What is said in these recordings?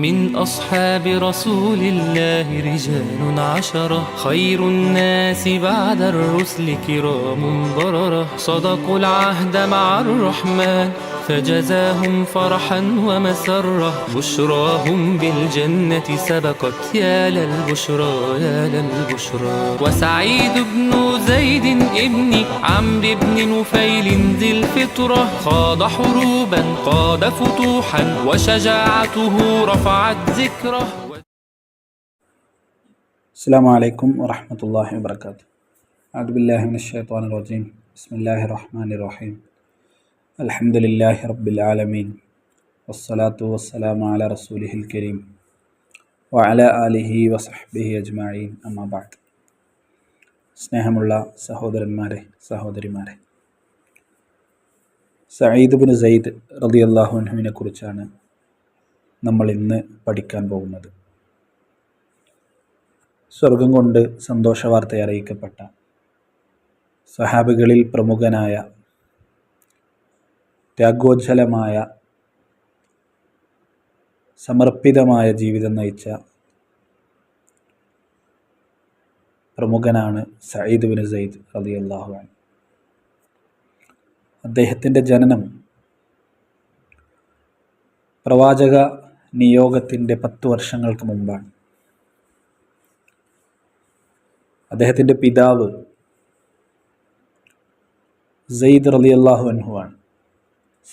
من أصحاب رسول الله رجال عشرة خير الناس بعد الرسل كرام بررة صدقوا العهد مع الرحمن فجزاهم فرحا ومسرة بشراهم بالجنة سبقت يا للبشرى يا للبشرى. وسعيد بن زيد ابن عمرو بن نفيل ذي الفطرة خاض حروبا قاد فتوحا وشجاعته رفعت ذكره. السلام عليكم ورحمة الله وبركاته. أعوذ بالله من الشيطان الرجيم. بسم الله الرحمن الرحيم. الحمد لله رب العالمين والصلاة والسلام على رسوله الكريم وعلى آله وصحبه أجمعين أما بعد. സ്നേഹമുള്ള സഹോദരന്മാരെ സഹോദരിമാരെ, സഈദ് ബിൻ സെയ്ദ് റളിയല്ലാഹു അൻഹുവിനെ കുറിച്ചാണ് നമ്മൾ ഇന്ന് പഠിക്കാൻ പോകുന്നത്. സ്വർഗം കൊണ്ട് സന്തോഷവാർത്ത അറിയിക്കപ്പെട്ട സഹാബികളിൽ പ്രമുഖനായ ത്യാഗോജ്ജലമായ സമർപ്പിതമായ ജീവിതം നയിച്ച പ്രമുഖനാണ് സഈദ് ബിൻ സെയ്ദ് റളിയല്ലാഹു അൻഹു. അദ്ദേഹത്തിൻ്റെ ജനനം പ്രവാചക നിയോഗത്തിൻ്റെ 10 വർഷങ്ങൾക്ക് മുമ്പാണ്. അദ്ദേഹത്തിൻ്റെ പിതാവ് സെയ്ദ് റളിയല്ലാഹു അൻഹു ആണ്.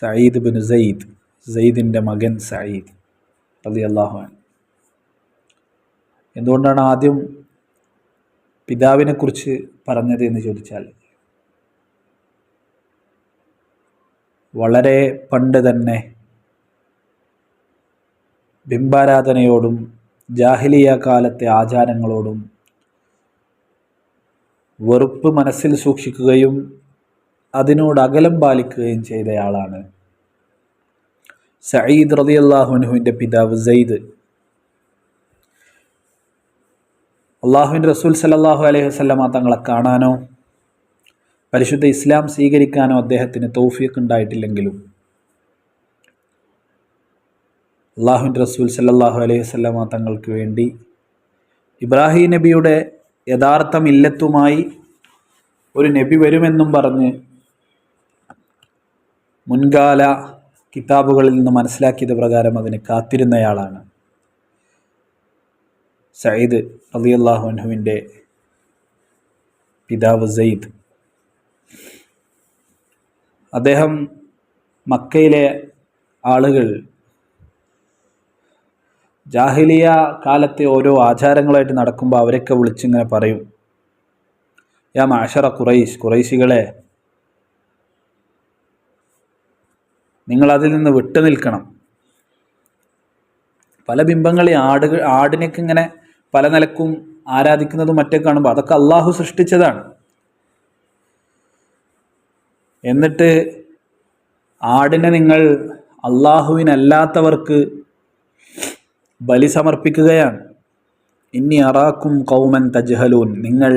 സഈദ് ബിൻ സെയ്ദ്, സെയ്ദിൻ്റെ മകൻ സഈദ് റളിയല്ലാഹു അൻഹു. എന്തുകൊണ്ടാണ് ആദ്യം പിതാവിനെക്കുറിച്ച് പറഞ്ഞത് എന്ന് ചോദിച്ചാൽ, വളരെ പണ്ട് തന്നെ ബിംബാരാധനയോടും ജാഹിലിയ കാലത്തെ ആചാരങ്ങളോടും വെറുപ്പ് മനസ്സിൽ സൂക്ഷിക്കുകയും അതിനോട് അകലം പാലിക്കുകയും ചെയ്തയാളാണ് സഈദ് റളിയല്ലാഹു അൻഹുവിൻ്റെ പിതാവ് സെയ്ദ്. അള്ളാഹുവിൻ്റെ റസൂൽ സല്ലല്ലാഹു അലൈഹി വസല്ലമ തങ്ങളെ കാണാനോ പരിശുദ്ധ ഇസ്ലാം സ്വീകരിക്കാനോ അദ്ദേഹത്തിന് തൗഫീഖ് ഉണ്ടായിട്ടില്ലെങ്കിലും അള്ളാഹുവിൻ്റെ റസൂൽ സല്ലല്ലാഹു അലൈഹി വസല്ലമ തങ്ങൾക്ക് വേണ്ടി ഇബ്രാഹിം നബിയുടെ യഥാർത്ഥ മില്ലത്തുമായി ഒരു നബി വരുമെന്നും പറഞ്ഞ് മുൻകാല കിതാബുകളിൽ നിന്ന് മനസ്സിലാക്കിയത് പ്രകാരം അതിന് കാത്തിരുന്നയാളാണ് സഈദ് റളിയല്ലാഹു അൻഹുവിൻ്റെ പിതാവ് സെയ്ദ്. അദ്ദേഹം മക്കയിലെ ആളുകൾ ജാഹിലിയ കാലത്തെ ഓരോ ആചാരങ്ങളായിട്ട് നടക്കുമ്പോൾ അവരൊക്കെ വിളിച്ചിങ്ങനെ പറയും, യാ മഅശറ ഖുറൈശ്, ഖുറൈശികളെ, നിങ്ങളതിൽ നിന്ന് വിട്ടു നിൽക്കണം. പല ബിംബങ്ങളെ ആടിനൊക്കെ ഇങ്ങനെ പല നിലക്കും ആരാധിക്കുന്നതും മറ്റേ കാണുമ്പോൾ അതൊക്കെ അള്ളാഹു സൃഷ്ടിച്ചതാണ്. എന്നിട്ട് ആടിനെ നിങ്ങൾ അള്ളാഹുവിനല്ലാത്തവർക്ക് ബലി സമർപ്പിക്കുകയാണ്. ഇന്നി അറാക്കും ഖൗമൻ തജ്ഹലൂൻ, നിങ്ങൾ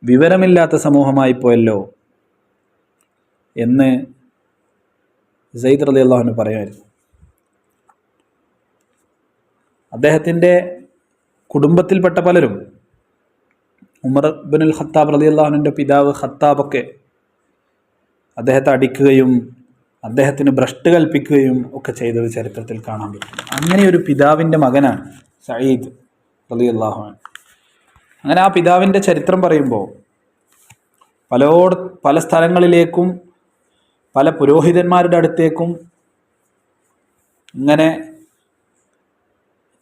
വിവരമില്ലാത്ത സമൂഹമായി പോയല്ലോ എന്ന് സെയ്ദ് റളിയല്ലാഹു അൻഹു പറയുമായിരുന്നു. അദ്ദേഹത്തിൻ്റെ കുടുംബത്തിൽപ്പെട്ട പലരും, ഉമർ ഇബ്നുൽ ഖത്താബ് റളിയല്ലാഹു അൻഹുവിൻ്റെ പിതാവ് ഖത്താബൊക്കെ അദ്ദേഹത്തെ അടിക്കുകയും അദ്ദേഹത്തിന് ഭ്രഷ്ട് കൽപ്പിക്കുകയും ഒക്കെ ചെയ്തത് ചരിത്രത്തിൽ കാണാൻ പറ്റും. അങ്ങനെ ഒരു പിതാവിൻ്റെ മകനാണ് സഈദ് റളിയല്ലാഹു അൻഹു. അങ്ങനെ ആ പിതാവിൻ്റെ ചരിത്രം പറയുമ്പോൾ പല സ്ഥലങ്ങളിലേക്കും പല പുരോഹിതന്മാരുടെ അടുത്തേക്കും ഇങ്ങനെ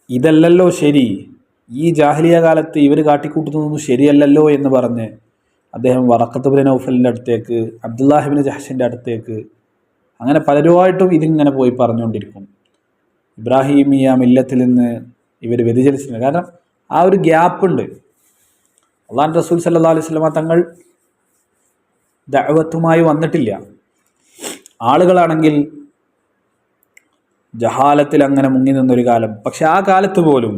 ഇതല്ലല്ലോ ശരി, ഈ ജാഹിലിയ കാലത്ത് ഇവർ കാട്ടിക്കൂട്ടുന്നതൊന്നും ശരിയല്ലല്ലോ എന്ന് പറഞ്ഞ് അദ്ദേഹം വറഖത്ത് ഇബ്നു നൗഫലിൻ്റെ അടുത്തേക്ക്, അബ്ദുല്ലാഹി ഇബ്നു ജഹ്ഷിൻ്റെ അടുത്തേക്ക്, അങ്ങനെ പലരുമായിട്ടും ഇതിങ്ങനെ പോയി പറഞ്ഞുകൊണ്ടിരിക്കും. ഇബ്രാഹിമിയ മില്ലത്തിൽ നിന്ന് ഇവർ വ്യതിചലിച്ചിട്ടുണ്ട്. കാരണം ആ ഒരു ഗ്യാപ്പുണ്ട്. അള്ളാഹുവിൻ്റെ റസൂൽ സല്ലല്ലാഹു അലൈഹി വസല്ലമ തങ്ങൾ ദഅവത്തുമായി വന്നിട്ടില്ല. ആളുകളാണെങ്കിൽ ജഹാലത്തിൽ അങ്ങനെ മുങ്ങി നിന്നൊരു കാലം. പക്ഷെ ആ കാലത്ത് പോലും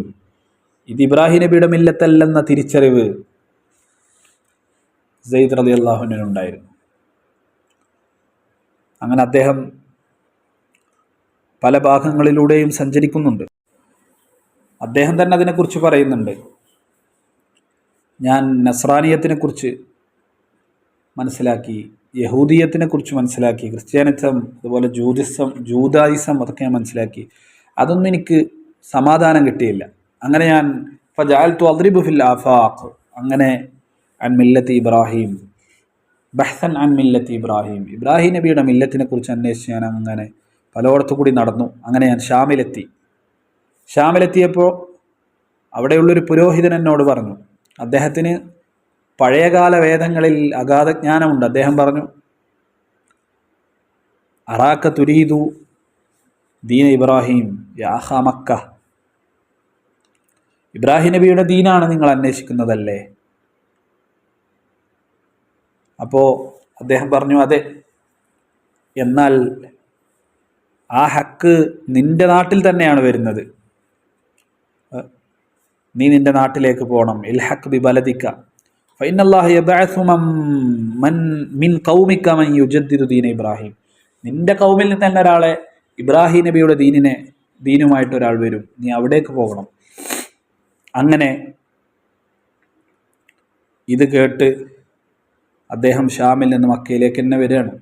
ഇത് ഇബ്രാഹിം നബിയുടെ മില്ലത്തല്ലെന്ന തിരിച്ചറിവ് സെയ്ദ് റളിയല്ലാഹു അൻഹു ഉണ്ടായിരുന്നു. അങ്ങനെ അദ്ദേഹം പല ഭാഗങ്ങളിലൂടെയും സഞ്ചരിക്കുന്നുണ്ട്. അദ്ദേഹം തന്നെ അതിനെക്കുറിച്ച് പറയുന്നുണ്ട്. ഞാൻ നസ്രാനിയത്തിനെക്കുറിച്ച് മനസ്സിലാക്കി, യഹൂദിയത്തിനെക്കുറിച്ച് മനസ്സിലാക്കി, ക്രിസ്ത്യാനിസം, അതുപോലെ ജൂതായിസം അതൊക്കെ ഞാൻ മനസ്സിലാക്കി. അതൊന്നും എനിക്ക് സമാധാനം കിട്ടിയില്ല. അങ്ങനെ ഞാൻ ഫജഅൽതു അദ്രിബു ഫിൽ ആഫാഖ്, അങ്ങനെ അൻ മില്ലത്തി ഇബ്രാഹിം, ബഹ്സൻ അൻ മില്ലത്തി ഇബ്രാഹിം, ഇബ്രാഹിം നബിയുടെ മില്ലത്തിനെ കുറിച്ച് അന്വേഷിച്ച് ഞാൻ അങ്ങനെ പലയിടത്തു കൂടി നടന്നു. അങ്ങനെ ഞാൻ ഷാമിലെത്തിയപ്പോൾ അവിടെയുള്ളൊരു പുരോഹിതൻ എന്നോട് പറഞ്ഞു, അദ്ദേഹത്തിന് പഴയകാല വേദങ്ങളിൽ അഗാധ ജ്ഞാനമുണ്ട്. അദ്ദേഹം പറഞ്ഞു, അറാക്ക തുരീദു ദീന ഇബ്രാഹിം യാഹ മക്ക, ഇബ്രാഹിം നബിയുടെ ദീനാണ് നിങ്ങൾ അന്വേഷിക്കുന്നതല്ലേ? അപ്പോൾ അദ്ദേഹം പറഞ്ഞു, അതെ, എന്നാൽ ആ ഹക്ക് നിന്റെ നാട്ടിൽ തന്നെയാണ് വരുന്നത്. നീ നിന്റെ നാട്ടിലേക്ക് പോകണം. ഇൽഹഖ് ബി ബലദിക ഫഇന്നല്ലാഹ യബ്അസു മിൻ ഖൗമിക മൻ യുജദ്ദിദു ദീന ഇബ്രാഹിം. നിന്റെ കൗമിൽ നിന്ന് തന്നെ ഒരാളെ, ഇബ്രാഹിം നബിയുടെ ദീനുമായിട്ട് ഒരാൾ വരും, നീ അവിടേക്ക് പോകണം. അങ്ങനെ ഇത് കേട്ട് അദ്ദേഹം ഷാമിൽ നിന്ന് മക്കയിലേക്ക് തന്നെ വരികയാണ്.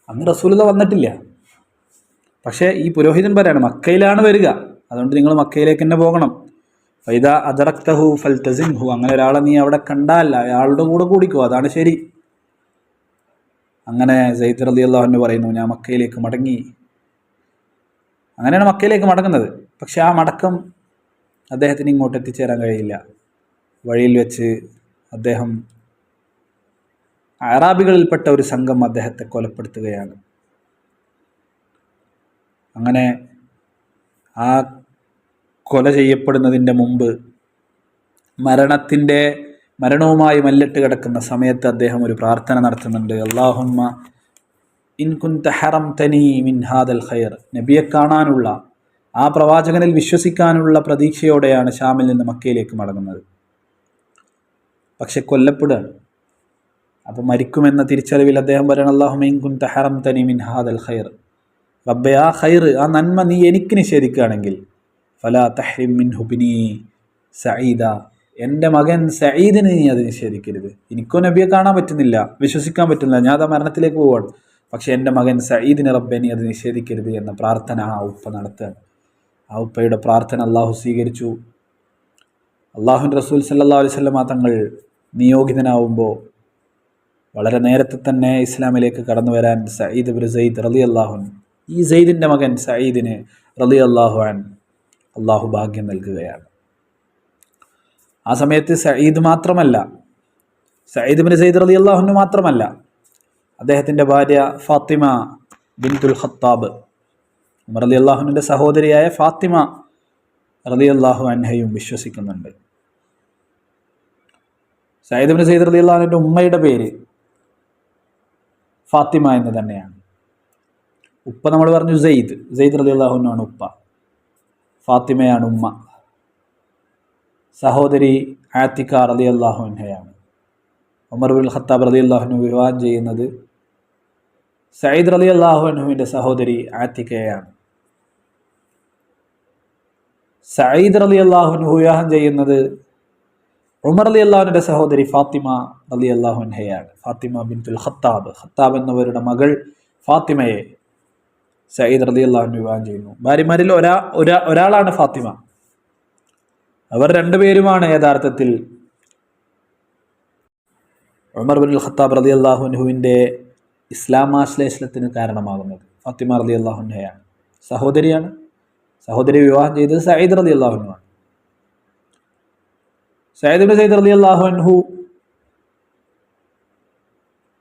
അന്ന് റസൂലുള്ളാഹി വന്നിട്ടില്ല. പക്ഷേ ഈ പുരോഹിതൻ പറയാണ്, മക്കയിലാണ് വരിക, അതുകൊണ്ട് നിങ്ങൾ മക്കയിലേക്ക് തന്നെ പോകണം. ഫൈദ അദറക്തഹു ഫൽതസിംഹു, അങ്ങനെ ഒരാളെ നീ അവിടെ കണ്ടാൽ അയാളുടെ കൂടെ കൂടിക്കോ, അതാണ് ശരി. അങ്ങനെ സയ്യിദ് റളിയല്ലാഹു അൻഹു പറയുന്നു, ഞാൻ മക്കയിലേക്ക് മടങ്ങി. അങ്ങനെയാണ് മക്കയിലേക്ക് മടങ്ങുന്നത്. പക്ഷെ ആ മടക്കം അദ്ദേഹത്തിന് ഇങ്ങോട്ട് എത്തിച്ചേരാൻ കഴിയില്ല. വഴിയിൽ വെച്ച് അദ്ദേഹം, അറാബികളിൽപ്പെട്ട ഒരു സംഘം അദ്ദേഹത്തെ കൊലപ്പെടുത്തുകയാണ്. അങ്ങനെ ആ കൊല ചെയ്യപ്പെടുന്നതിൻ്റെ മുമ്പ് മരണവുമായി മല്ലിട്ട് കിടക്കുന്ന സമയത്ത് അദ്ദേഹം ഒരു പ്രാർത്ഥന നടത്തുന്നുണ്ട്. അല്ലാഹുമ്മ ഇൻ കുൻത ഹറംതനി മിൻ ഹാദൽ ഖൈർ. നബിയെ കാണാനുള്ള, ആ പ്രവാചകനിൽ വിശ്വസിക്കാനുള്ള പ്രതീക്ഷയോടെയാണ് ഷാമിൽ നിന്ന് മക്കയിലേക്ക് മടങ്ങുന്നത്. പക്ഷെ കൊല്ലപ്പെടുകയാണ്. അപ്പോൾ മരിക്കുമെന്ന തിരിച്ചറിവിൽ അദ്ദേഹം പറയണം, അല്ലാഹുമ്മ ഇൻ കുൻത ഹറംതനി മിൻ ഹാദൽ ഖൈർ, റബ്ബേ ആ ഖൈർ, ആ നന്മ നീ എനിക്ക് നിഷേധിക്കുകയാണെങ്കിൽ ഫലാ തഹ്രിം മിൻഹു ബിനി സഈദ, എൻ്റെ മകൻ സഈദിന് നീ അത് നിഷേധിക്കരുത്. എനിക്കോ നബിയെ കാണാൻ പറ്റുന്നില്ല, വിശ്വസിക്കാൻ പറ്റുന്നില്ല, ഞാൻ ആ മരണത്തിലേക്ക് പോവാണ്. പക്ഷെ എൻ്റെ മകൻ സഈദിന് റബ്ബെ നീ അത് നിഷേധിക്കരുത് എന്ന പ്രാർത്ഥന ആ ഉപ്പ നടത്തുകയാണ്. ആ ഉപ്പയുടെ പ്രാർത്ഥന അള്ളാഹു സ്വീകരിച്ചു. അള്ളാഹുവിൻ്റെ റസൂൽ സല്ലല്ലാഹു അലൈഹി വസല്ലം തങ്ങൾ നിയോഗിതനാവുമ്പോൾ വളരെ നേരത്തെ തന്നെ ഇസ്ലാമിലേക്ക് കടന്നു വരാൻ സഈദ് ഇബ്നു സയ്യിദ് റളിയല്ലാഹു അൻഹു, ഈ സയ്യിദിൻ്റെ മകൻ സഈദിന് റളിയല്ലാഹു അൻഹു അള്ളാഹു ഭാഗ്യം നൽകുകയാണ്. ആ സമയത്ത് സഈദ് ഇബ്നു സയ്യിദ് റളിയല്ലാഹു അൻഹു മാത്രമല്ല, അദ്ദേഹത്തിൻ്റെ ഭാര്യ ഫാത്തിമ ബിൻതുൽ ഖത്താബ്, ഉമർ റളിയല്ലാഹു അൻഹുവിൻ്റെ സഹോദരിയായ ഫാത്തിമ റളിയല്ലാഹു അൻഹയും വിശ്വസിക്കുന്നുണ്ട്. സഈദ് ഇബ്നു സയ്യിദ് റളിയല്ലാഹു അൻഹുവിൻ്റെ ഉമ്മയുടെ പേര് ഫാത്തിമ എന്ന് തന്നെയാണ്. ഉപ്പ നമ്മൾ പറഞ്ഞു സെയ്ദ് റളിയല്ലാഹു അൻഹു ആണ് ഉപ്പ, ഫാത്തിമയാണ് ഉമ്മ. സഹോദരി ആത്തിക റളിയല്ലാഹു അൻഹയാണ്. ഉമർ ഇബ്നുൽ ഖത്താബ് റളിയല്ലാഹു അൻഹു വിവാഹം ചെയ്യുന്നത് സഈദ് റളിയല്ലാഹു അൻഹുവിൻ്റെ സഹോദരി ആത്തികയാണ്. സഈദ് റളിയല്ലാഹു അൻഹു വിവാഹം ചെയ്യുന്നത് ഉമർ റളിയല്ലാഹുവിൻ്റെ സഹോദരി ഫാത്തിമ റളിയല്ലാഹു അൻഹയാണ്. ഫാത്തിമ ബിൻതുൽ ഖത്താബ് എന്നവരുടെ മകൾ ഫാത്തിമയെ സഈദ് റളിയല്ലാഹു അൻഹു വിവാഹം ചെയ്യുന്നു. ഭാര്യമാരിൽ ഒരാളാണ് ഫാത്തിമ. അവർ രണ്ടുപേരുമാണ് യഥാർത്ഥത്തിൽ ഉമർ ഇബ്നുൽ ഖത്താബ് റളിയല്ലാഹു അൻഹുവിൻ്റെ ഇസ്ലാമാശ്ലേഷണത്തിന് കാരണമാകുന്നത്. ഫാത്തിമ റളിയല്ലാഹു അൻഹയാണ്, സഹോദരിയാണ്. സഹോദരി വിവാഹം ചെയ്തത് സഈദ് റളിയല്ലാഹു അൻഹു ആണ്. സഈദ് ഇബ്നു സയ്യിദ് റളിയല്ലാഹു അൻഹു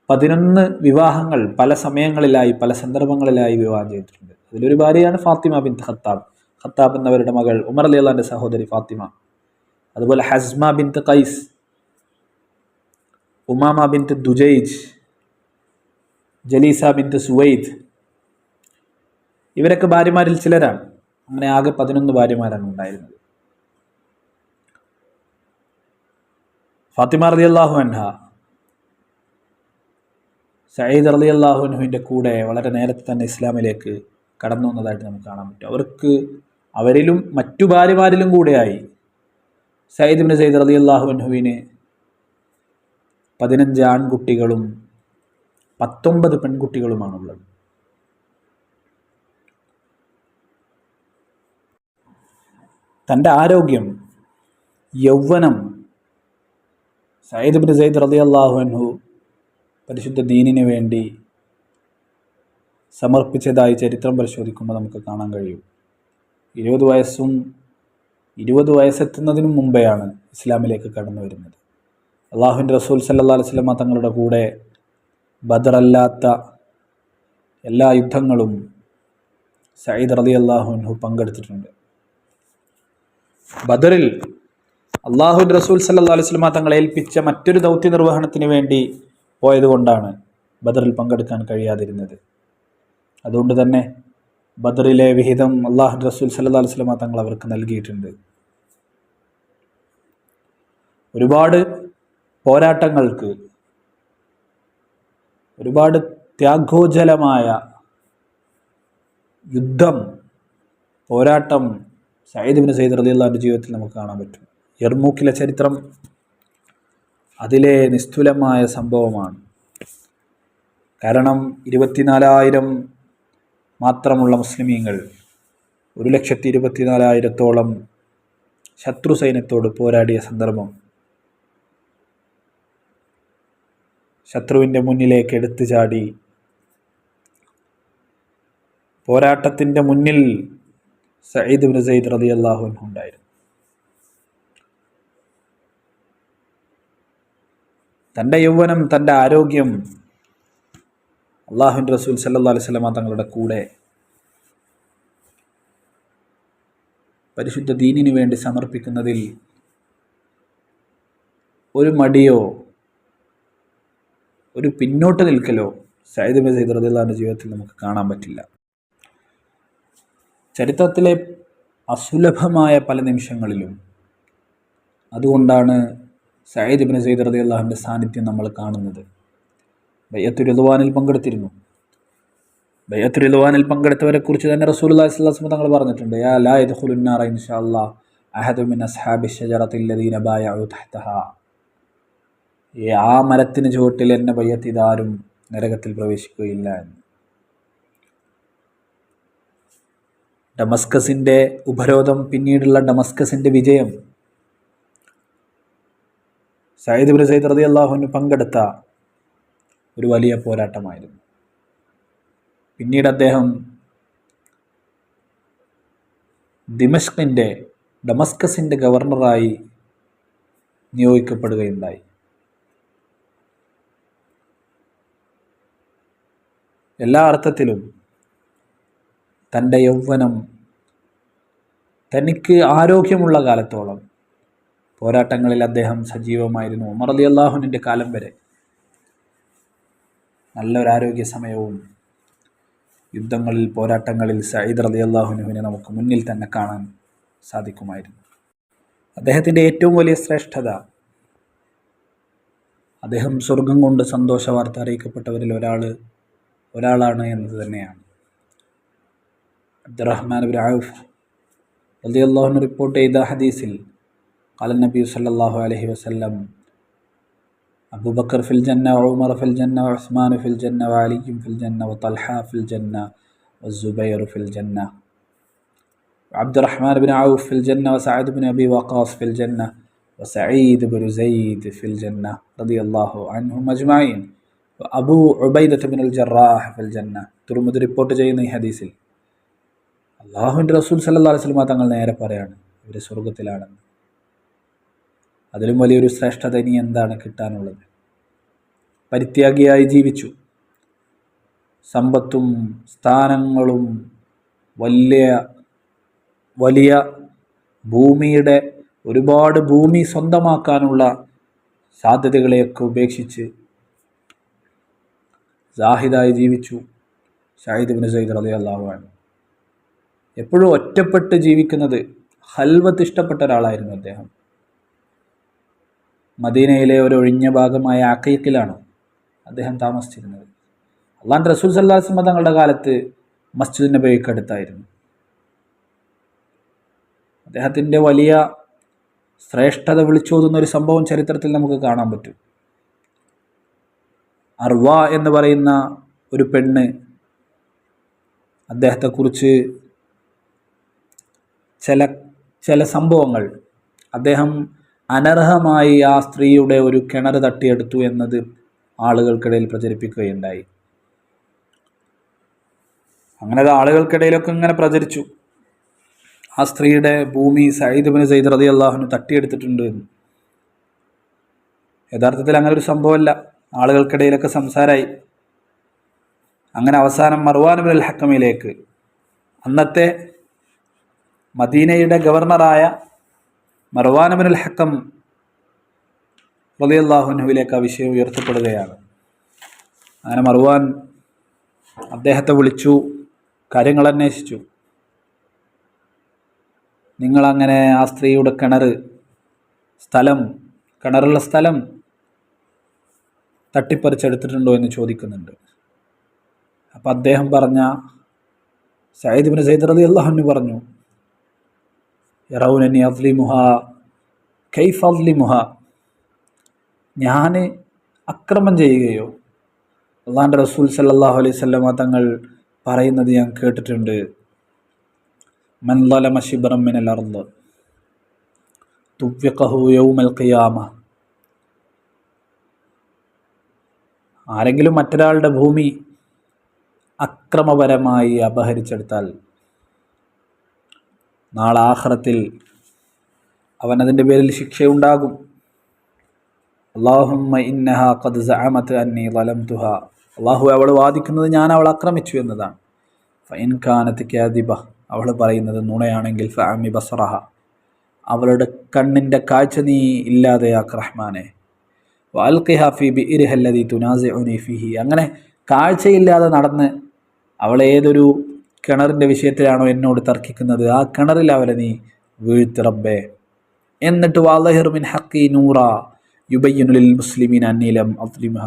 11 വിവാഹങ്ങൾ പല സമയങ്ങളിലായി, പല സന്ദർഭങ്ങളിലായി വിവാഹം ചെയ്തിട്ടുണ്ട്. അതിലൊരു ഭാര്യയാണ് ഫാത്തിമ ബിൻത് ഖത്താബ് എന്നവരുടെ മകൾ ഉമർ റളിയല്ലാഹുവിൻ്റെ സഹോദരി ഫാത്തിമ. അതുപോലെ ഹസ്മ ബിൻത് ഖൈസ്, ഉമാമ ബിൻത് ദുജൈജ്, ജലീസ ബിൻത് സുവൈദ്, ഇവരൊക്കെ ഭാര്യമാരിൽ ചിലരാണ്. അങ്ങനെ ആകെ 11 ഭാര്യമാരാണ് ഉണ്ടായിരുന്നത്. ഫാത്തിമ റളിയല്ലാഹു അൻഹ സഈദ് റളിയല്ലാഹു അൻഹുവിൻ്റെ കൂടെ വളരെ നേരത്തെ തന്നെ ഇസ്ലാമിലേക്ക് കടന്നു വന്നതായിട്ട് നമുക്ക് കാണാൻ പറ്റും. അവർക്ക് അവരിലും മറ്റു ഭാര്യമാരിലും കൂടെയായി സയ്യിദ് ഇബ്നു സയ്യിദ് റളിയല്ലാഹു അൻഹുവിന് 15 ആൺകുട്ടികളും 19 പെൺകുട്ടികളുമാണുള്ളത്. തൻ്റെ ആരോഗ്യം, യൗവനം സയ്യിദ് ഇബ്നു സയ്യിദ് റളിയല്ലാഹു അൻഹു പരിശുദ്ധ ദീനിന് വേണ്ടി സമർപ്പിച്ചതായി ചരിത്രം പരിശോധിക്കുമ്പോൾ നമുക്ക് കാണാൻ കഴിയും. 20 വയസ്സെത്തുന്നതിനു മുമ്പെയാണ് ഇസ്ലാമിലേക്ക് കടന്നു വരുന്നത്. അള്ളാഹുവിൻ്റെ റസൂൽ സല്ലല്ലാഹു അലൈഹി വസല്ലമ തങ്ങളുടെ കൂടെ ബദറല്ലാത്ത എല്ലാ യുദ്ധങ്ങളും സയ്യിദ് റളിയല്ലാഹു അൻഹു പങ്കെടുത്തിട്ടുണ്ട്. ബദറിൽ അള്ളാഹുവിൻ്റെ റസൂൽ സല്ലല്ലാഹു അലൈഹി വസല്ലമ തങ്ങളെ ഏൽപ്പിച്ച മറ്റൊരു ദൗത്യ നിർവഹണത്തിന് വേണ്ടി പോയതുകൊണ്ടാണ് ബദറിൽ പങ്കെടുക്കാൻ കഴിയാതിരുന്നത്. അതുകൊണ്ട് തന്നെ ബദറിലെ വിഹിതം അള്ളാഹുവിൻ്റെ റസൂൽ സല്ലല്ലാഹു അലൈഹി വസല്ലമ തങ്ങൾ അവർക്ക് നൽകിയിട്ടുണ്ട്. ഒരുപാട് പോരാട്ടങ്ങൾക്ക്, ഒരുപാട് ത്യാഗോജ്വലമായ പോരാട്ടം സയ്യിദ് ഇബ്നു സയ്യിദ് റളിയല്ലാഹുവിൻ്റെ ജീവിതത്തിൽ നമുക്ക് കാണാൻ പറ്റും. യർമൂക്കിലെ ചരിത്രം അതിലെ നിസ്തുലമായ സംഭവമാണ്. കാരണം 24,000 മാത്രമുള്ള മുസ്ലിമീങ്ങൾ 1,24,000-ഓളം ശത്രു സൈന്യത്തോട് പോരാടിയ സന്ദർഭം ശത്രുവിൻ്റെ മുന്നിലേക്ക് എടുത്തു ചാടി പോരാട്ടത്തിൻ്റെ മുന്നിൽ സയ്യിദ് ഇബ്നു സയ്യിദ് റളിയല്ലാഹു അൻഹു ഉണ്ടായിരുന്നു. തൻ്റെ യൗവനം, തൻ്റെ ആരോഗ്യം അള്ളാഹുവിൻ്റെ റസൂൽ സല്ലല്ലാഹു അലൈഹി വസല്ലമ തങ്ങളുടെ കൂടെ പരിശുദ്ധ ദീനിനു വേണ്ടി സമർപ്പിക്കുന്നതിൽ ഒരു മടിയോ ഒരു പിന്നോട്ട് നിൽക്കലോ സയ്യിദ് ഇബ്നു സയ്യിദ് റളിയല്ലാഹുവിൻ്റെ ജീവിതത്തിൽ നമുക്ക് കാണാൻ പറ്റില്ല. ചരിത്രത്തിലെ അസുലഭമായ പല നിമിഷങ്ങളിലും അതുകൊണ്ടാണ് സയ്യിദ് ഇബ്നു സയ്യിദ് റളിയല്ലാഹുവിൻ്റെ സാന്നിധ്യം നമ്മൾ കാണുന്നത്. ബൈഅത്തുർ റിദ്വാനിൽ പങ്കെടുത്തിരുന്നു. ബൈഅത്തുർ റിദ്വാനിൽ പങ്കെടുത്തവരെ കുറിച്ച് തന്നെ റസൂലുള്ളാഹി സ്വല്ലല്ലാഹു അലൈഹി വസല്ലം തങ്ങൾ പറഞ്ഞിട്ടുണ്ട്, യാ ലാ യദ്ഖുലുൻ നാറ ഇൻഷാഅല്ലാഹ് അഹദു മിൻ അസ്ഹാബി ശജറത്തി അല്ലദീന ബായഉ തഹ്തഹാ. ആ മരത്തിന് ചുവട്ടിൽ എന്നെ ബൈഅത്ത് ചെയ്താരും നരകത്തിൽ പ്രവേശിക്കുകയില്ല എന്ന്. ഡമസ്കസിൻ്റെ ഉപരോധം, പിന്നീടുള്ള ഡമസ്കസിൻ്റെ വിജയം സയ്യിദ് ഇബ്നു സയ്യിദ് റളിയല്ലാഹു അൻഹു പങ്കെടുത്ത ഒരു വലിയ പോരാട്ടമായിരുന്നു. പിന്നീട് അദ്ദേഹം ഡമസ്കസിൻ്റെ ഗവർണറായി നിയോഗിക്കപ്പെടുകയുണ്ടായി. എല്ലാ അർത്ഥത്തിലും തൻ്റെ യൗവനം, തനിക്ക് ആരോഗ്യമുള്ള കാലത്തോളം പോരാട്ടങ്ങളിൽ അദ്ദേഹം സജീവമായിരുന്നു. ഉമർ റളിയല്ലാഹു അൻഹുവിൻ്റെ കാലം വരെ നല്ലൊരാരോഗ്യ സമയവും യുദ്ധങ്ങളിൽ, പോരാട്ടങ്ങളിൽ സയ്യിദ് റളിയല്ലാഹു അൻഹുവിനെ നമുക്ക് മുന്നിൽ തന്നെ കാണാൻ സാധിക്കുമായിരുന്നു. അദ്ദേഹത്തിൻ്റെ ഏറ്റവും വലിയ ശ്രേഷ്ഠത, അദ്ദേഹം സ്വർഗം കൊണ്ട് സന്തോഷ വാർത്ത അറിയിക്കപ്പെട്ടവരിൽ ഒരാളാണ് എന്നത് തന്നെയാണ്. അബ്ദുറഹ്മാൻ ഇബ്നു ഔഫ് റളിയല്ലാഹു അൻഹു റിപ്പോർട്ട് ചെയ്ത ഹദീസിൽ ഖാല നബി സല്ലല്ലാഹു അലൈഹി വസല്ലം അബൂബക്കർ ഫിൽ ജന്ന ഉമർ ഫിൽ ജന്ന ഉസ്മാൻ ഫിൽ ജന്ന അലി ഫിൽ ജന്ന തൽഹ ഫിൽ ജന്ന വസുബൈർ ഫിൽ ജന്ന അബ്ദുറഹ്മാൻ ഇബ്നു ഔഫ് ഫിൽ ജന്ന വസഅദ് ഇബ്നു അബി വഖാസ് ഫിൽ ജന്ന വസഈദ് ഇബ്നു സയ്യിദ് ഫിൽ ജന്ന റളിയല്ലാഹു അൻഹും അജ്മഈൻ അബൂ ഉബൈദ ഇബ്നുൽ ജറാഹ് ഫിൽ ജന്ന. തുർമുദി റിപ്പോർട്ട് ചെയ്യുന്ന ഈ ഹദീസിൽ അല്ലാഹുവിൻ്റെ റസൂൽ സല്ലല്ലാഹു അലൈഹി വസല്ലം തങ്ങൾ നേരെ പറയാണ്, ഇവർ സ്വർഗത്തിലാണെന്ന്. അതിലും വലിയൊരു ശ്രേഷ്ഠത ഇനി എന്താണ് കിട്ടാനുള്ളത്? പരിത്യാഗിയായി ജീവിച്ചു, സമ്പത്തും സ്ഥാനങ്ങളും വലിയ ഭൂമിയുടെ ഒരുപാട് ഭൂമി സ്വന്തമാക്കാനുള്ള സാധ്യതകളെയൊക്കെ ഉപേക്ഷിച്ച് സാഹിദായി ജീവിച്ചു സയ്യിദ് ഇബ്നു സയ്യിദ് റളിയല്ലാഹു അൻഹു. എപ്പോഴും ഒറ്റപ്പെട്ട് ജീവിക്കുന്നത്, ഖൽവത്ത് ഇഷ്ടപ്പെട്ട ഒരാളായിരുന്നു അദ്ദേഹം. മദീനയിലെ ഒരു ഒഴിഞ്ഞ ഭാഗമായ അഖീഖിലാണ് അദ്ദേഹം താമസിച്ചിരുന്നത്. അള്ളാഹുവിൻ്റെ റസൂൽ സല്ലല്ലാഹു അലൈഹി വസല്ലം തങ്ങളുടെ കാലത്ത് മസ്ജിദ് നബവിക്ക് അടുത്തായിരുന്നു. അദ്ദേഹത്തിൻ്റെ വലിയ ശ്രേഷ്ഠത വിളിച്ചോതുന്ന ഒരു സംഭവം ചരിത്രത്തിൽ നമുക്ക് കാണാൻ പറ്റും. അർവ എന്ന് പറയുന്ന ഒരു പെണ്ണ് അദ്ദേഹത്തെക്കുറിച്ച് ചില സംഭവങ്ങൾ, അദ്ദേഹം അനർഹമായി ആ സ്ത്രീയുടെ ഒരു കിണർ തട്ടിയെടുത്തു എന്നത് ആളുകൾക്കിടയിൽ പ്രചരിപ്പിക്കുകയുണ്ടായി. അങ്ങനെ അത് ആളുകൾക്കിടയിലൊക്കെ ഇങ്ങനെ പ്രചരിച്ചു. ആ സ്ത്രീയുടെ ഭൂമി സഈദ് ഇബ്നു സയ്യിദ് റളിയല്ലാഹു അൻഹു തട്ടിയെടുത്തിട്ടുണ്ട് എന്ന്. യഥാർത്ഥത്തിൽ അങ്ങനെ ഒരു സംഭവമല്ല. ആളുകൾക്കിടയിലൊക്കെ സംസാരമായി. അങ്ങനെ അവസാനം മർവാൻ ഇബ്നുൽ ഹക്കമിലേക്ക്, അന്നത്തെ മദീനയുടെ ഗവർണറായ മർവാൻ ഇബ്നുൽ ഹക്കം റളിയല്ലാഹു അൻഹുവിലേക്ക് ആ വിഷയം ഉയർത്തപ്പെടുകയാണ്. അങ്ങനെ മർവാൻ അദ്ദേഹത്തെ വിളിച്ചു, കാര്യങ്ങൾ അന്വേഷിച്ചു. നിങ്ങളങ്ങനെ ആ സ്ത്രീയുടെ കിണറുള്ള സ്ഥലം തട്ടിപ്പറിച്ചെടുത്തിട്ടുണ്ടോ എന്ന് ചോദിക്കുന്നുണ്ട്. അപ്പം അദ്ദേഹം പറഞ്ഞ സഈദ് ഇബ്നു സയ്യിദ് റളിയല്ലാഹു അൻഹു പറഞ്ഞു, യറൗനനി അസ്ലിമുഹ കൈഫ അസ്ലിമുഹ, ഞാൻ അക്രമം ചെയ്യുകയോ? അല്ലാഹുവിൻ്റെ റസൂൽ സല്ലല്ലാഹു അലൈഹി വസല്ലമ തങ്ങൾ പറയുന്നത് ഞാൻ കേട്ടിട്ടുണ്ട്, മൻ ളലമ ശിബ്റൻ മിനൽ അർള് തുവ്വിഖഹു യൗമൽ ഖിയാമ. ആരെങ്കിലും മറ്റൊരാളുടെ ഭൂമി അക്രമപരമായി അപഹരിച്ചെടുത്താൽ നാളെ ആഖിറത്തിൽ അവനതിൻ്റെ പേരിൽ ശിക്ഷയുണ്ടാകും. അല്ലാഹുമ്മ ഇന്നഹാ ഖദ് സഅമത് അന്നി ളലംതുഹ, അല്ലാഹു അവൾ വാദിക്കുന്നത് ഞാൻ അവൾ ആക്രമിച്ചു എന്നതാണ്. ഫഇൻ കാനത് കാദിബ, അവൾ പറയുന്നത് നുണയാണെങ്കിൽ ഫഅമി ബസറഹ, അവളുടെ കണ്ണിൻ്റെ കാഴ്ച നീ ഇല്ലാതെയാക്ക് റഹ്മാനെ. വഅൽഖിഹ ഫീ ബിഇരിഹ അല്ലദീ തുനാസിഉനി ഫീഹി, അങ്ങനെ കാഴ്ചയില്ലാതെ നടന്ന് അവൾ ഏതൊരു കിണറിൻ്റെ വിഷയത്തിലാണോ എന്നോട് തർക്കിക്കുന്നത് ആ കിണറിൽ അവരെ നീ വീഴ്ത്തി റബ്ബേ. എന്നിട്ട് വഅദ്ഹിർ മിൻ ഹഖി നൂറ യുബയ്യിനു ലിൽ മുസ്ലിമീന അന്നീ ലം അസ്ലിംഹ,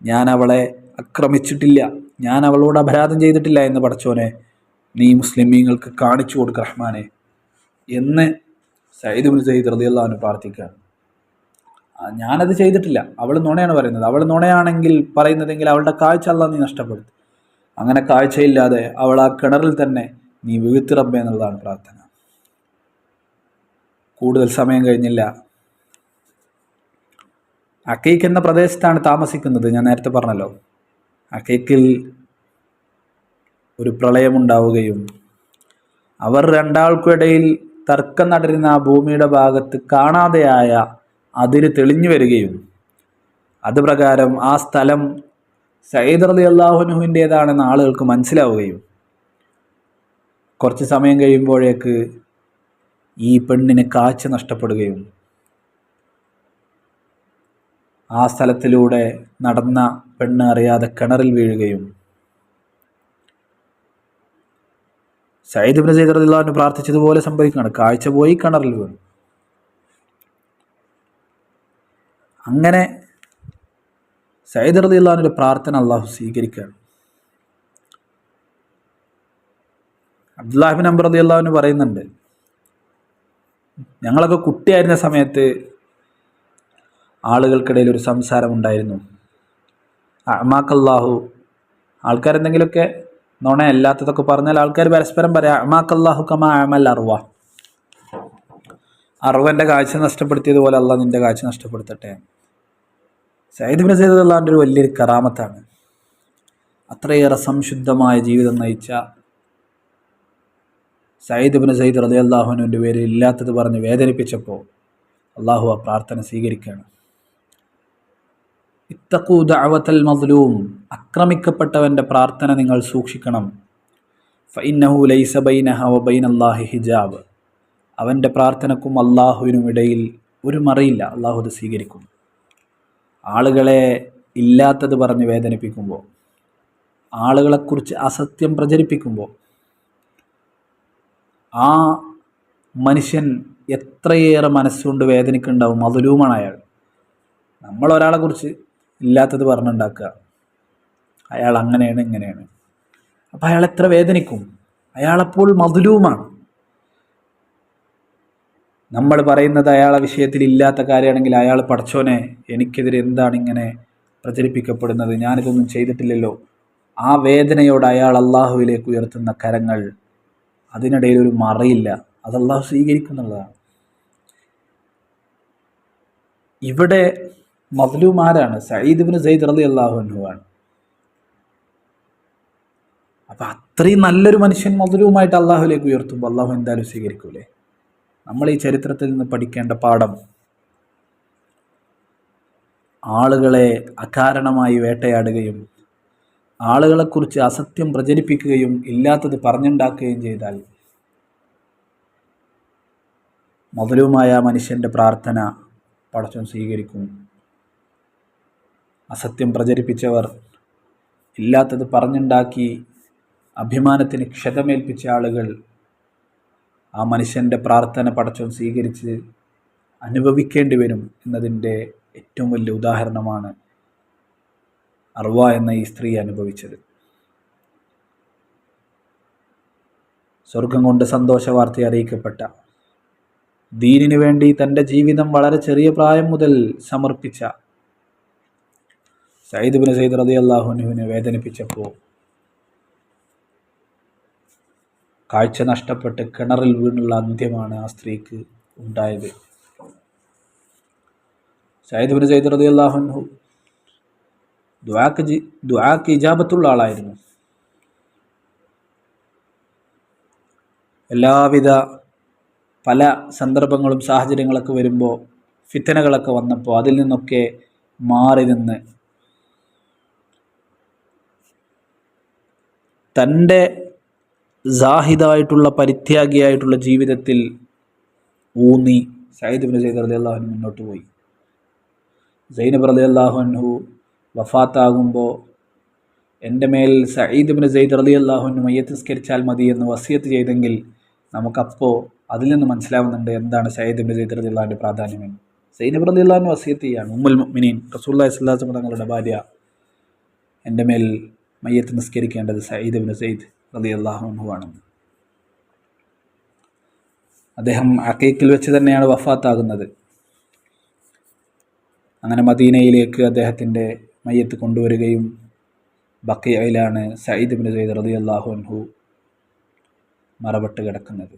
ഞാൻ അവളെ ആക്രമിച്ചിട്ടില്ല, ഞാൻ അവളോട് അപരാധം ചെയ്തിട്ടില്ല എന്ന് പടച്ചോനെ നീ മുസ്ലിമീങ്ങൾക്ക് കാണിച്ചു കൊടുക്കുക റഹ്മാനെ എന്ന് സഈദ് ഇബ്നു സയ്യിദ് റളിയല്ലാഹു അൻഹു പ്രാർത്ഥിക്കുകയാണ്. ഞാനത് ചെയ്തിട്ടില്ല, അവൾ നുണയാണ് പറയുന്നത്, അവൾ നുണയാണെങ്കിൽ പറയുന്നതെങ്കിൽ അവളുടെ കാഴ്ച അല്ലാഹ് നീ നഷ്ടപ്പെടുത്തും, അങ്ങനെ കാഴ്ചയില്ലാതെ അവൾ ആ കിണറിൽ തന്നെ നീ വീഴ്ത്തി റബ്ബേ എന്നുള്ളതാണ് പ്രാർത്ഥന. കൂടുതൽ സമയം കഴിഞ്ഞില്ല. അഖീഖ് എന്ന പ്രദേശത്താണ് താമസിക്കുന്നത്. ഞാൻ നേരത്തെ പറഞ്ഞല്ലോ, അഖീഖിൽ ഒരു പ്രളയമുണ്ടാവുകയും അവർ രണ്ടാൾക്കിടയിൽ തർക്കം നടരുന്ന ആ ഭൂമിയുടെ ഭാഗത്ത് കാണാതെയായ അതിര് തെളിഞ്ഞു വരികയും അത് പ്രകാരം ആ സ്ഥലം സഈദ് റളിയല്ലാഹു അൻഹുവിൻ്റേതാണെന്ന് ആളുകൾക്ക് മനസ്സിലാവുകയും കുറച്ച് സമയം കഴിയുമ്പോഴേക്ക് ഈ പെണ്ണിന് കാഴ്ച നഷ്ടപ്പെടുകയും ആ സ്ഥലത്തിലൂടെ നടന്ന പെണ്ണ് അറിയാതെ കിണറിൽ വീഴുകയും സഈദ് ഇബ്നു സയ്യിദ് റളിയല്ലാഹു അൻഹു പ്രാർത്ഥിച്ചതുപോലെ സംഭവിക്കുകയാണ്. കാഴ്ച പോയി, കിണറിൽ വീണു. അങ്ങനെ സഈദ് റളിയല്ലാഹു അൻഹുവിൻ്റെ പ്രാർത്ഥന അള്ളാഹു സ്വീകരിക്കുകയാണ്. അബ്ദുല്ലാഹ് ഇബ്നു അംർ റളിയല്ലാഹു അൻഹു പറയുന്നുണ്ട്, ഞങ്ങളൊക്കെ കുട്ടിയായിരുന്ന സമയത്ത് ആളുകൾക്കിടയിൽ ഒരു സംസാരമുണ്ടായിരുന്നു, അഅമാക്കല്ലാഹു, ആൾക്കാരെന്തെങ്കിലുമൊക്കെ നുണയല്ലാത്തതൊക്കെ പറഞ്ഞാൽ ആൾക്കാർ പരസ്പരം പറയാം, അഅമാക്കല്ലാഹു കമാ അഅമൽ അർവ, അർവൻ്റെ കാഴ്ച നഷ്ടപ്പെടുത്തിയതുപോലെ അള്ളാഹ് നിൻ്റെ കാഴ്ച നഷ്ടപ്പെടുത്തട്ടെ. സഈദ് ഇബ്നു സയ്യിദ് റളിയല്ലാഹു അൻഹു ഒരു വലിയൊരു കറാമത്താണ്. അത്രയേറെ സംശുദ്ധമായ ജീവിതം നയിച്ച സഈദ് ഇബ്നു സയ്യിദ് റളിയല്ലാഹു അൻഹുവിൻ്റെ പേരിൽ ഇല്ലാത്തത് പറഞ്ഞ് വേദനിപ്പിച്ചപ്പോൾ അള്ളാഹു ആ പ്രാർത്ഥന സ്വീകരിക്കുകയാണ്. ഇത്തഖൂ ദഅവത്തൽ മദ്ലൂം, ആക്രമിക്കപ്പെട്ടവൻ്റെ പ്രാർത്ഥന നിങ്ങൾ സൂക്ഷിക്കണം. ഫഇന്നഹു ലൈസ ബൈനഹ വബൈനല്ലാഹി ഹിജാബ്, അവൻ്റെ പ്രാർത്ഥനക്കും അള്ളാഹുവിനും ഇടയിൽ ഒരു മറയില്ല, അള്ളാഹു അത് സ്വീകരിക്കും. ആളുകളെ ഇല്ലാത്തത് പറഞ്ഞ് വേദനിപ്പിക്കുമ്പോൾ, ആളുകളെക്കുറിച്ച് അസത്യം പ്രചരിപ്പിക്കുമ്പോൾ ആ മനുഷ്യൻ എത്രയേറെ മനസ്സുകൊണ്ട് വേദനിക്കുന്നുണ്ടാവും. മദ്ലൂമാണ് അയാൾ. നമ്മൾ ഒരാളെക്കുറിച്ച് ഇല്ലാത്തത് പറഞ്ഞുണ്ടാക്കുക, അയാൾ അങ്ങനെയാണ് ഇങ്ങനെയാണ്, അപ്പം അയാൾ എത്ര വേദനിക്കും. അയാളപ്പോൾ മദ്ലൂമാണ്. നമ്മൾ പറയുന്നത് അയാളെ വിഷയത്തിൽ ഇല്ലാത്ത കാര്യമാണെങ്കിൽ അയാൾ പടച്ചോനെ എനിക്കെതിരെ എന്താണ് ഇങ്ങനെ പ്രചരിപ്പിക്കപ്പെടുന്നത്, ഞാനിതൊന്നും ചെയ്തിട്ടില്ലല്ലോ, ആ വേദനയോട് അയാൾ അള്ളാഹുവിലേക്ക് ഉയർത്തുന്ന കരങ്ങൾ, അതിനിടയിൽ ഒരു മറയില്ല, അത് അള്ളാഹു സ്വീകരിക്കുന്നുള്ളതാണ്. ഇവിടെ മദ്ലൂം ആരാണ്? സഈദ് ഇബ്നു സൈദ് റളിയല്ലാഹു അൻഹു ആണ്. അപ്പം അത്രയും നല്ലൊരു മനുഷ്യൻ മദ്ലൂമായിട്ട് അള്ളാഹുവിലേക്ക് ഉയർത്തുമ്പോൾ അള്ളാഹു എന്തായാലും സ്വീകരിക്കൂലേ? നമ്മൾ ഈ ചരിത്രത്തിൽ നിന്ന് പഠിക്കേണ്ട പാഠം, ആളുകളെ അകാരണമായി വേട്ടയാടുകയും ആളുകളെക്കുറിച്ച് അസത്യം പ്രചരിപ്പിക്കുകയും ഇല്ലാത്തത് പറഞ്ഞുണ്ടാക്കുകയും ചെയ്താൽ മദ്ലൂമായ മനുഷ്യൻ്റെ പ്രാർത്ഥന പടച്ചോൻ സ്വീകരിക്കും. അസത്യം പ്രചരിപ്പിച്ചവർ, ഇല്ലാത്തത് പറഞ്ഞുണ്ടാക്കി അഭിമാനത്തിന് ക്ഷതമേൽപ്പിച്ച ആളുകൾ, ആ മനുഷ്യൻ്റെ പ്രാർത്ഥന പടച്ചോൻ സ്വീകരിച്ച് അനുഭവിക്കേണ്ടി വരും എന്നതിൻ്റെ ഏറ്റവും വലിയ ഉദാഹരണമാണ് അർവ എന്ന ഈ സ്ത്രീ അനുഭവിച്ചത്. സ്വർഗം കൊണ്ട് സന്തോഷ വാർത്ത അറിയിക്കപ്പെട്ട, ദീനിനു വേണ്ടി തൻ്റെ ജീവിതം വളരെ ചെറിയ പ്രായം മുതൽ സമർപ്പിച്ച സഈദ് ഇബ്നു സൈദ് റളിയല്ലാഹു അൻഹുവിനെ വേദനിപ്പിച്ചപ്പോൾ കാഴ്ച നഷ്ടപ്പെട്ട് കിണറിൽ വീണുള്ള അന്ത്യമാണ് ആ സ്ത്രീക്ക് ഉണ്ടായത്. സഈദ് ഇബ്നു സൈദ് റളിയല്ലാഹു അൻഹു ദുആക്ക് ഇജാബത്തുള്ള ആളായിരുന്നു. എല്ലാവിധ പല സന്ദർഭങ്ങളും സാഹചര്യങ്ങളൊക്കെ വരുമ്പോൾ, ഫിത്തനകളൊക്കെ വന്നപ്പോൾ അതിൽ നിന്നൊക്കെ മാറി നിന്ന് തൻ്റെ സാഹിദായിട്ടുള്ള പരിത്യാഗിയായിട്ടുള്ള ജീവിതത്തിൽ ഊന്നി സഈദ് ഇബ്നു സൈദ് റളിയല്ലാഹു അൻഹു മുന്നോട്ട് പോയി. സൈനബ് റളിയല്ലാഹു അൻഹു വഫാത്താകുമ്പോൾ എൻ്റെ മേൽ സഈദ് ഇബ്നു സൈദ് റളിയല്ലാഹു അൻഹു മയ്യത്ത് നിസ്കരിച്ചാൽ മതി എന്ന് വസിയത്ത് ചെയ്തെങ്കിൽ നമുക്കപ്പോൾ അതിൽ നിന്ന് മനസ്സിലാവുന്നുണ്ട് എന്താണ് സഈദ് ഇബ്നു സൈദ് റളിയല്ലാഹു അൻഹുവിൻ്റെ പ്രാധാന്യം. സൈനബ് റളിയല്ലാഹു അൻഹു വസിയത്ത് ചെയ്യാണ്, ഉമ്മുൽ മുഅ്മിനീൻ റസൂലുള്ളാഹി സ്വല്ലല്ലാഹു അലൈഹി വസല്ലം തങ്ങളുടെ ഭാര്യ, എൻ്റെ മേൽ മയ്യത്ത് നിസ്കരിക്കേണ്ടത് സഈദ് ഇബ്നു സൈദ് റളിയല്ലാഹു അൻഹു ആണെന്ന്. അദ്ദേഹം അഖീഖിൽ വെച്ച് തന്നെയാണ് വഫാത്താകുന്നത്. അങ്ങനെ മദീനയിലേക്ക് അദ്ദേഹത്തിൻ്റെ മയ്യത്ത് കൊണ്ടുവരികയും ബഖീഇലാണ് സഈദ് ഇബ്നു സൈദ് റളിയല്ലാഹു അൻഹു മറപ്പെട്ട് കിടക്കുന്നത്.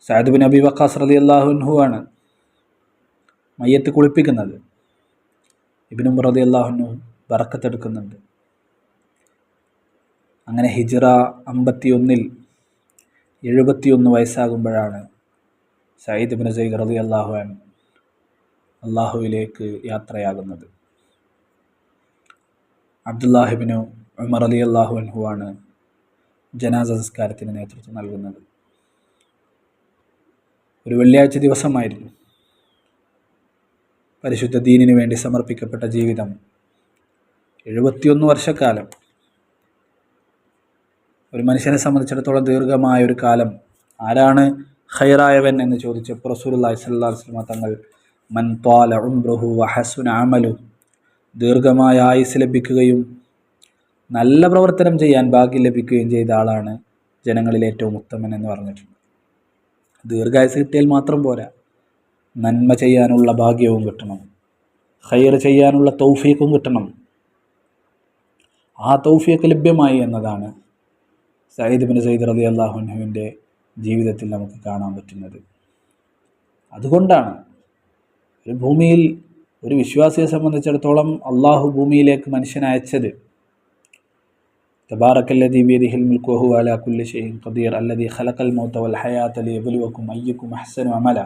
സഅദ് ബിൻ അബി വഖാസ് റളിയല്ലാഹു അൻഹു ആണ് മയ്യത്ത് കുളിപ്പിക്കുന്നത്. ഇബ്നു ഉമർ റളിയല്ലാഹു അൻഹു ബറക്കത്തെടുക്കുന്നുണ്ട്. അങ്ങനെ ഹിജ്റ 51 71 വയസ്സാകുമ്പോഴാണ് സഈദ് ഇബ്നു സൈദ് റളിയല്ലാഹു അൻഹു അള്ളാഹുവിലേക്ക് യാത്രയാകുന്നത്. അബ്ദുല്ലാഹി ഇബ്നു ഉമർ റളിയല്ലാഹു അൻഹു ആണ് ജനാസ സംസ്കാരത്തിന് നേതൃത്വം നൽകുന്നത്. ഒരു വെള്ളിയാഴ്ച ദിവസമായിരുന്നു. പരിശുദ്ധ ദീനിനു വേണ്ടി സമർപ്പിക്കപ്പെട്ട ജീവിതം, 71 വർഷക്കാലം ഒരു മനുഷ്യനെ സംബന്ധിച്ചിടത്തോളം ദീർഘമായ ഒരു കാലം. ആരാണ് ഖൈറായവൻ എന്ന് ചോദിച്ചപ്പോൾ റസൂലുള്ളാഹി സ്വല്ലല്ലാഹു അലൈഹി വസല്ലം തങ്ങൾ മൻ ത്വാല ഉംറുഹു വഹസുന അമലു, ദീർഘമായ ആയുസ് ലഭിക്കുകയും നല്ല പ്രവർത്തനം ചെയ്യാൻ ഭാഗ്യം ലഭിക്കുകയും ചെയ്ത ആളാണ് ജനങ്ങളിൽ ഏറ്റവും ഉത്തമൻ എന്ന് പറഞ്ഞിട്ടുണ്ട്. ദീർഘായുസ് കിട്ടിയാൽ മാത്രം പോരാ, നന്മ ചെയ്യാനുള്ള ഭാഗ്യവും കിട്ടണം, ഖൈർ ചെയ്യാനുള്ള തൗഫീഖും കിട്ടണം. ആ തൗഫീഖ് ലഭ്യമായി എന്നതാണ് സഈദ് ഇബ്നു സൈദ് റളിയല്ലാഹു അൻഹുവിൻ്റെ ജീവിതത്തിൽ നമുക്ക് കാണാൻ പറ്റുന്നത്. അതുകൊണ്ടാണ് ഒരു ഭൂമിയിൽ ഒരു വിശ്വാസിയെ സംബന്ധിച്ചിടത്തോളം അള്ളാഹു ഭൂമിയിലേക്ക് മനുഷ്യനെ അയച്ചത്. തബാറക്കല്ലദീ ബിയദിഹിൽ മുൽക്കു വഹുവ അലാ കുല്ലി ഷൈഇൻ ഖദീർ അല്ലദീ ഖലഖൽ മൗത വൽ ഹയാത ലിയബ്ലുവക്കും അയ്യുക്കും അഹ്സനു അമല.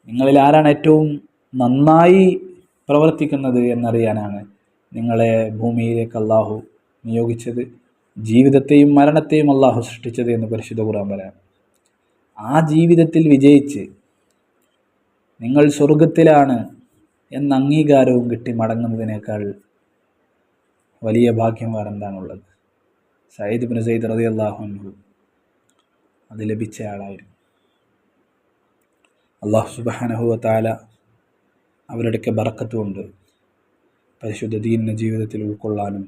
നിങ്ങളിൽ ആരാണ് ഏറ്റവും നന്നായി പ്രവർത്തിക്കുന്നത് എന്നറിയാനാണ് നിങ്ങളെ ഭൂമിയിലേക്ക് അള്ളാഹു നിയോഗിച്ചത്, ജീവിതത്തെയും മരണത്തെയും അള്ളാഹു സൃഷ്ടിച്ചത് എന്ന് പരിശുദ്ധ ഖുർആൻ പറയാം. ആ ജീവിതത്തിൽ വിജയിച്ച് നിങ്ങൾ സ്വർഗത്തിലാണ് എന്ന അംഗീകാരവും കിട്ടി മടങ്ങുന്നതിനേക്കാൾ വലിയ ഭാഗ്യം വേറെന്താണുള്ളത്? സഈദ് ഇബ്നു സൈദ് റളിയല്ലാഹു അൻഹു അത് ലഭിച്ച ആളായിരുന്നു. അല്ലാഹു സുബ്ഹാനഹു വ തആല അവരുടെയൊക്കെ ബറക്കത്ത് കൊണ്ട് പരിശുദ്ധ ദീനിനെ ജീവിതത്തിൽ ഉൾക്കൊള്ളാനും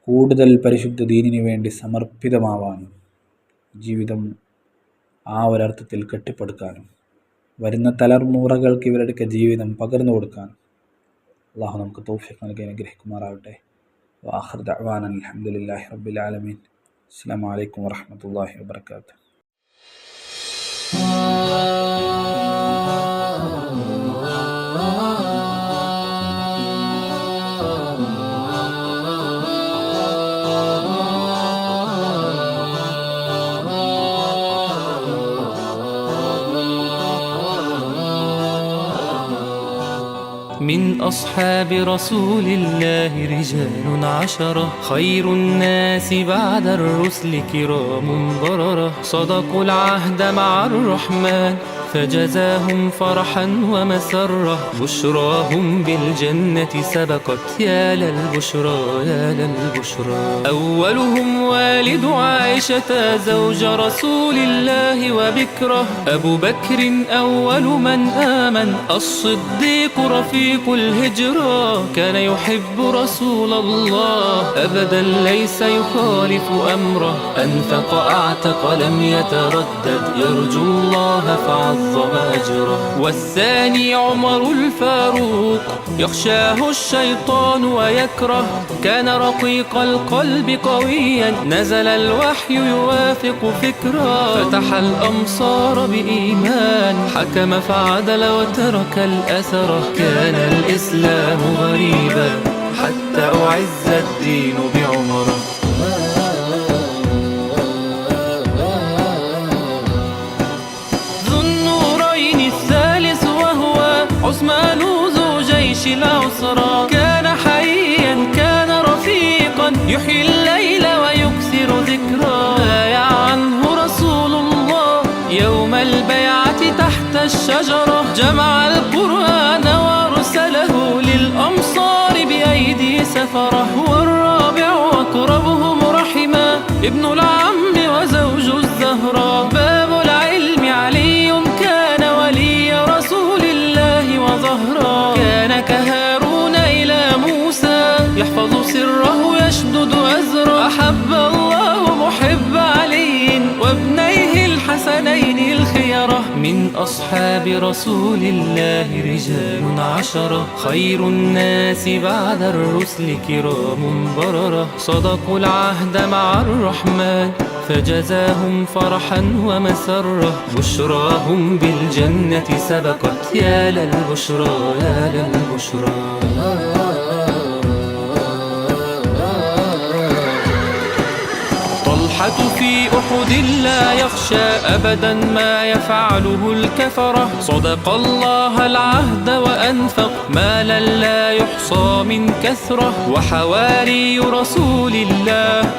കൂടുതൽ പരിശുദ്ധ ദീനിനു വേണ്ടി സമർപ്പിതമാവാനും ജീവിതം ആ ഒരർത്ഥത്തിൽ കെട്ടിപ്പടുക്കാനും വരുന്ന തലമുറകൾക്ക് ഇവരുടെയൊക്കെ ജീവിതം പകർന്നു കൊടുക്കാനും അള്ളാഹു നമുക്ക് തൗഫീഖ് നൽകി അനുഗ്രഹിക്കുമാറാവട്ടെ. വആഖിറു ദഅ്വാനാ അൽഹംദുലില്ലാഹി റബ്ബിൽ ആലമീൻ. അസ്സലാമു അലൈക്കും വറഹ്മത്തുള്ളാഹി വബറകാതുഹു. من أصحاب رسول الله رجال عشرة خير الناس بعد الرسل كرام بررة صدقوا العهد مع الرحمن فجزاهم فرحا ومسرة بشراهم بالجنة سبقت يا للبشرى يا للبشرى. أولهم والد عائشة زوج رسول الله وبكره أبو بكر أول من آمن الصديق رفيق الهجرة كان يحب رسول الله أبدا ليس يخالف أمره أنفق أعتق لم يتردد يرجو الله فعظم أجره. والثاني عمر الفاروق يخشاه الشيطان ويكره كان رقيق القلب قويا نزل الوحي يوافق فكرا فتح الأمصار بإيمان حكم فعدل وترك الأثر كان الإسلام غريبا حتى أعز الدين بعمره. ذو النورين الثالث وهو عثمان ذو جيش العسرى كان حيا كان رفيقا يحيي الليل ويكثر ذكرى بايع عنه رسول الله يوم البيعة تحت الشجرة جمع القرآن وارسله للأمصار بأيدي سفرة. والرابع أقربهم رحما ابن العم وزوج الزهراء باب العلم علي كان ولي رسول الله وظهرا كان كهارون إلى موسى يحفظ سره يشدد أزرا أحب الله محب علي وابنيه الحسنين الخيرة. من أصحاب رسول الله رجال عشرة خير الناس بعد الرسل كرام بررة صدقوا العهد مع الرحمن فجزاهم فرحا ومسرة بشراهم بالجنة سبقت يا للبشرى يا للبشرى. طلحة في أحد لا يخشى أبدا ما يفعله الكفرة صدق الله العهد وأنفق مالا لا يحصى من كثرة. وحواري رسول الله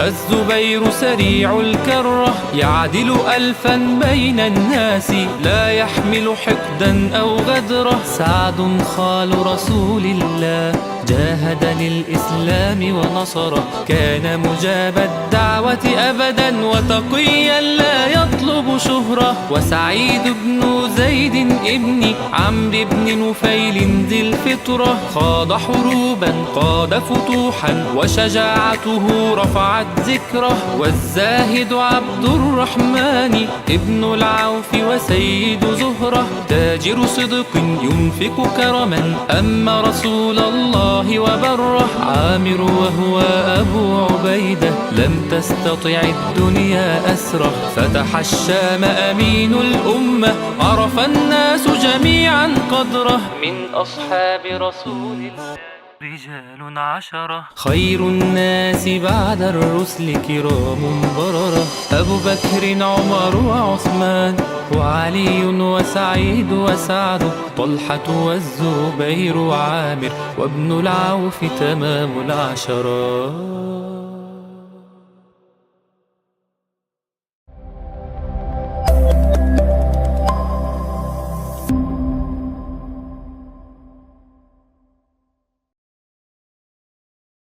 الزبير سريع الكرة يعدل ألفا بين الناس لا يحمل حقدا أو غدرة. سعد خال رسول الله جاهد للإسلام ونصره كان مجاب الدعوة أبدا وتقيا لا يطلب شهرة. وسعيد بن زيد ابن عمرو بن نفيل ذي الفطرة خاض حروبا قاد فتوحا وشجاعته رفعت ذكره. والزاهد عبد الرحمن ابن العوف وسيد زهرة تاجر صدق ينفق كرما أما رسول الله وبره. عامر وهو أبو عبيدة لم تستطع الدنيا أسره فتح الشام أمين الأمة عرف الناس جميعا قدره. من أصحاب رسول الله رجال عشرة خير الناس بعد الرسل كرام بررة أبو بكر عمر وعثمان وعلي وسعيد وسعد طلحة والزبير وعامر وابن العوف تمام العشرة.